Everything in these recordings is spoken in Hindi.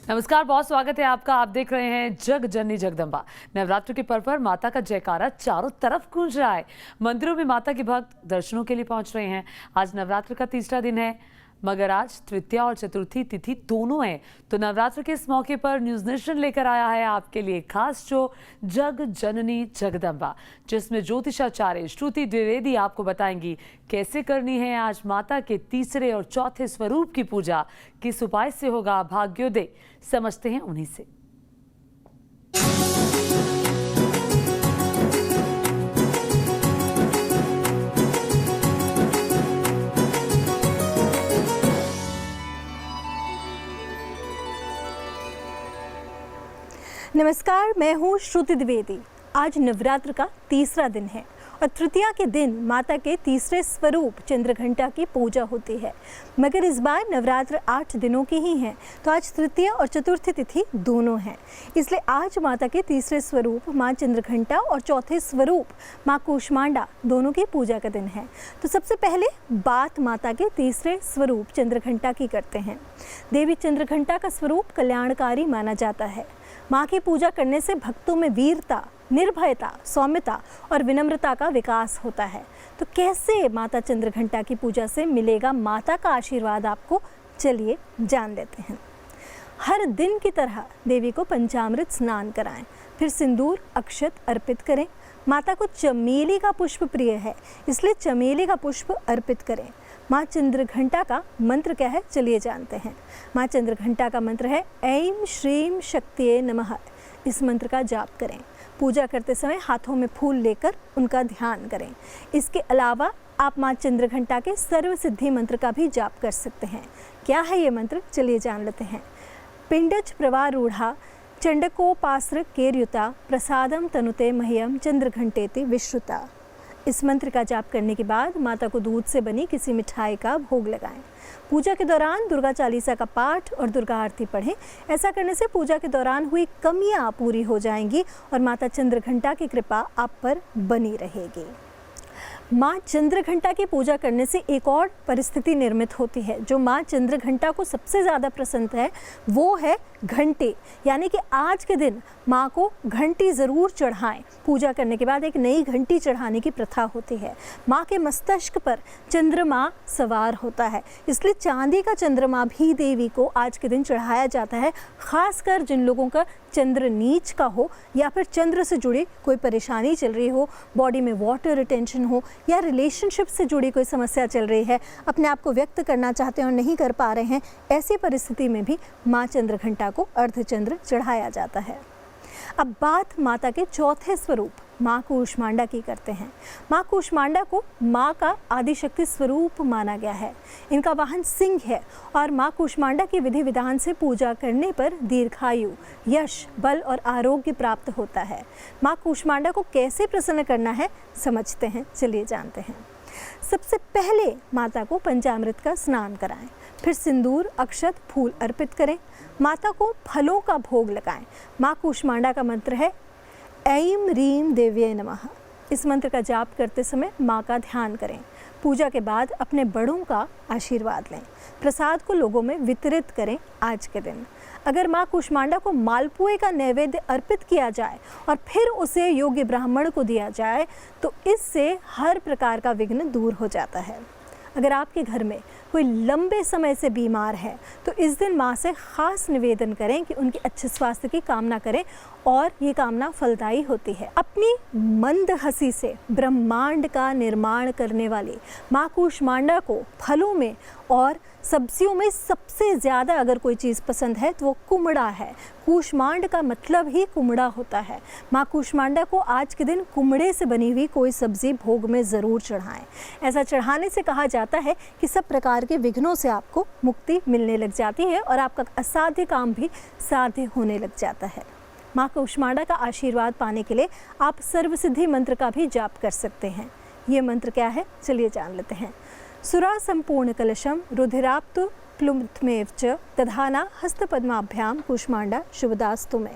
नमस्कार, बहुत स्वागत है आपका। आप देख रहे हैं जग जननी जगदम्बा। नवरात्र के पर्व पर माता का जयकारा चारों तरफ गूंज रहा है। मंदिरों में माता के भक्त दर्शनों के लिए पहुंच रहे हैं। आज नवरात्र का तीसरा दिन है, मगर आज तृतीया और चतुर्थी तिथि दोनों है। तो नवरात्र के इस मौके पर न्यूज नेशन लेकर आया है आपके लिए खास शो जग जननी जगदम्बा, जिसमें ज्योतिषाचार्य श्रुति द्विवेदी आपको बताएंगी कैसे करनी है आज माता के तीसरे और चौथे स्वरूप की पूजा, किस उपाय से होगा भाग्योदय। समझते हैं उन्हीं से। नमस्कार, मैं हूँ श्रुति द्विवेदी। आज नवरात्र का तीसरा दिन है और तृतीया के दिन माता के तीसरे स्वरूप चंद्रघंटा की पूजा होती है। मगर इस बार नवरात्र 8 दिनों की ही हैं, तो आज तृतीया और चतुर्थी तिथि दोनों हैं। इसलिए आज माता के तीसरे स्वरूप माँ चंद्रघंटा और चौथे स्वरूप माँ कूष्मांडा दोनों की पूजा का दिन है। तो सबसे पहले बात माता के तीसरे स्वरूप चंद्रघंटा की करते हैं। देवी चंद्रघंटा का स्वरूप कल्याणकारी माना जाता है। माँ की पूजा करने से भक्तों में वीरता, निर्भयता, सौम्यता और विनम्रता का विकास होता है। तो कैसे माता चंद्रघंटा की पूजा से मिलेगा माता का आशीर्वाद आपको, चलिए जान लेते हैं। हर दिन की तरह देवी को पंचामृत स्नान कराएं, फिर सिंदूर अक्षत अर्पित करें। माता को चमेली का पुष्प प्रिय है, इसलिए चमेली का पुष्प अर्पित करें। माँ चंद्रघंटा का मंत्र क्या है, चलिए जानते हैं। माँ चंद्रघंटा का मंत्र है ऐं श्रीं शक्तिये नमः। इस मंत्र का जाप करें। पूजा करते समय हाथों में फूल लेकर उनका ध्यान करें। इसके अलावा आप माँ चंद्रघंटा के सर्व सिद्धि मंत्र का भी जाप कर सकते हैं। क्या है ये मंत्र, चलिए जान लेते हैं। पिंडज प्रवारूढ़ा चंडकोपास्र केर्युता प्रसादम तनुते मह्यम चंद्रघंटेति विश्रुता। इस मंत्र का जाप करने के बाद माता को दूध से बनी किसी मिठाई का भोग लगाएं। पूजा के दौरान दुर्गा चालीसा का पाठ और दुर्गा आरती पढ़ें। ऐसा करने से पूजा के दौरान हुई कमियां पूरी हो जाएंगी और माता चंद्रघंटा की कृपा आप पर बनी रहेगी। माँ चंद्रघंटा की पूजा करने से एक और परिस्थिति निर्मित होती है। जो माँ चंद्रघंटा को सबसे ज़्यादा पसंद है वो है घंटे, यानी कि आज के दिन माँ को घंटी ज़रूर चढ़ाएं। पूजा करने के बाद एक नई घंटी चढ़ाने की प्रथा होती है। माँ के मस्तिष्क पर चंद्रमा सवार होता है, इसलिए चांदी का चंद्रमा भी देवी को आज के दिन चढ़ाया जाता है। खासकर जिन लोगों का चंद्र नीच का हो या फिर चंद्र से जुड़ी कोई परेशानी चल रही हो, बॉडी में वाटर रिटेंशन हो या रिलेशनशिप से जुड़ी कोई समस्या चल रही है, अपने आप को व्यक्त करना चाहते हैं और नहीं कर पा रहे हैं, ऐसी परिस्थिति में भी माँ चंद्रघंटा को अर्धचंद्र चढ़ाया जाता है। अब बात माता के चौथे स्वरूप माँ कूष्मांडा की करते हैं। माँ कूष्मांडा को माँ का आदिशक्ति स्वरूप माना गया है। इनका वाहन सिंह है और माँ कूष्मांडा की विधि विधान से पूजा करने पर दीर्घायु, यश, बल और आरोग्य प्राप्त होता है। माँ कूष्मांडा को कैसे प्रसन्न करना है समझते हैं, चलिए जानते हैं। सबसे पहले माता को पंचामृत का स्नान कराएं, फिर सिंदूर अक्षत फूल अर्पित करें। माता को फलों का भोग लगाएं। माँ कूष्मांडा का मंत्र है ऐं ह्रीं देव्ये नमः। इस मंत्र का जाप करते समय माँ का ध्यान करें। पूजा के बाद अपने बड़ों का आशीर्वाद लें। प्रसाद को लोगों में वितरित करें। आज के दिन अगर माँ कूष्मांडा को मालपुए का नैवेद्य अर्पित किया जाए और फिर उसे योग्य ब्राह्मण को दिया जाए तो इससे हर प्रकार का विघ्न दूर हो जाता है। अगर आपके घर में कोई लंबे समय से बीमार है तो इस दिन माँ से खास निवेदन करें कि उनके अच्छे स्वास्थ्य की कामना करें और ये कामना फलदायी होती है। अपनी मंद हंसी से ब्रह्मांड का निर्माण करने वाली माँ कूष्मांडा को फलों में और सब्जियों में सबसे ज़्यादा अगर कोई चीज़ पसंद है तो वो कुमड़ा है। कूष्मांड का मतलब ही कुमड़ा होता है। माँ कूष्मांडा को आज के दिन कुमड़े से बनी हुई कोई सब्ज़ी भोग में ज़रूर चढ़ाएं। ऐसा चढ़ाने से कहा जाता है कि सब प्रकार के विघ्नों से आपको मुक्ति मिलने लग जाती है और आपका असाध्य काम भी साध्य होने लग जाता है। माँ कूष्मांडा का आशीर्वाद पाने के लिए आप सर्वसिद्धि मंत्र का भी जाप कर सकते हैं। ये मंत्र क्या है, चलिए जान लेते हैं। सुरा संपूर्ण कलशम रुधिराप्त प्लुमत्मेव च दधाना हस्तपद्माभ्याम कूष्मांडा शुभदास्तु में।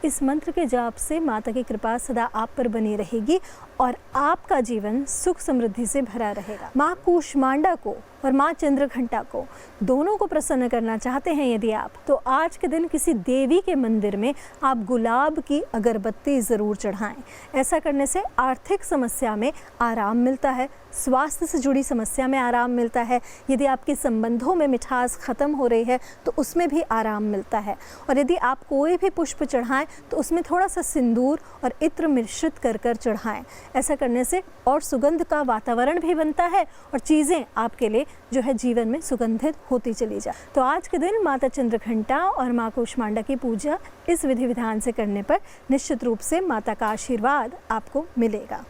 इस मंत्र के जाप से माता की कृपा सदा आप पर बनी रहेगी और आपका जीवन सुख समृद्धि से भरा रहेगा। माँ कूष्मांडा को और माँ चंद्रघंटा को दोनों को प्रसन्न करना चाहते हैं यदि आप, तो आज के दिन किसी देवी के मंदिर में आप गुलाब की अगरबत्ती ज़रूर चढ़ाएं। ऐसा करने से आर्थिक समस्या में आराम मिलता है, स्वास्थ्य से जुड़ी समस्या में आराम मिलता है। यदि आपके संबंधों में मिठास ख़त्म हो रही है तो उसमें भी आराम मिलता है। और यदि आप कोई भी पुष्प चढ़ाएं तो उसमें थोड़ा सा सिंदूर और इत्र मिश्रित कर कर चढ़ाएं। ऐसा करने से और सुगंध का वातावरण भी बनता है और चीज़ें आपके लिए जो है जीवन में सुगंधित होती चली जाए। तो आज के दिन माता चंद्रघंटा और माँ कूष्मांडा की पूजा इस विधि विधान से करने पर निश्चित रूप से माता का आशीर्वाद आपको मिलेगा।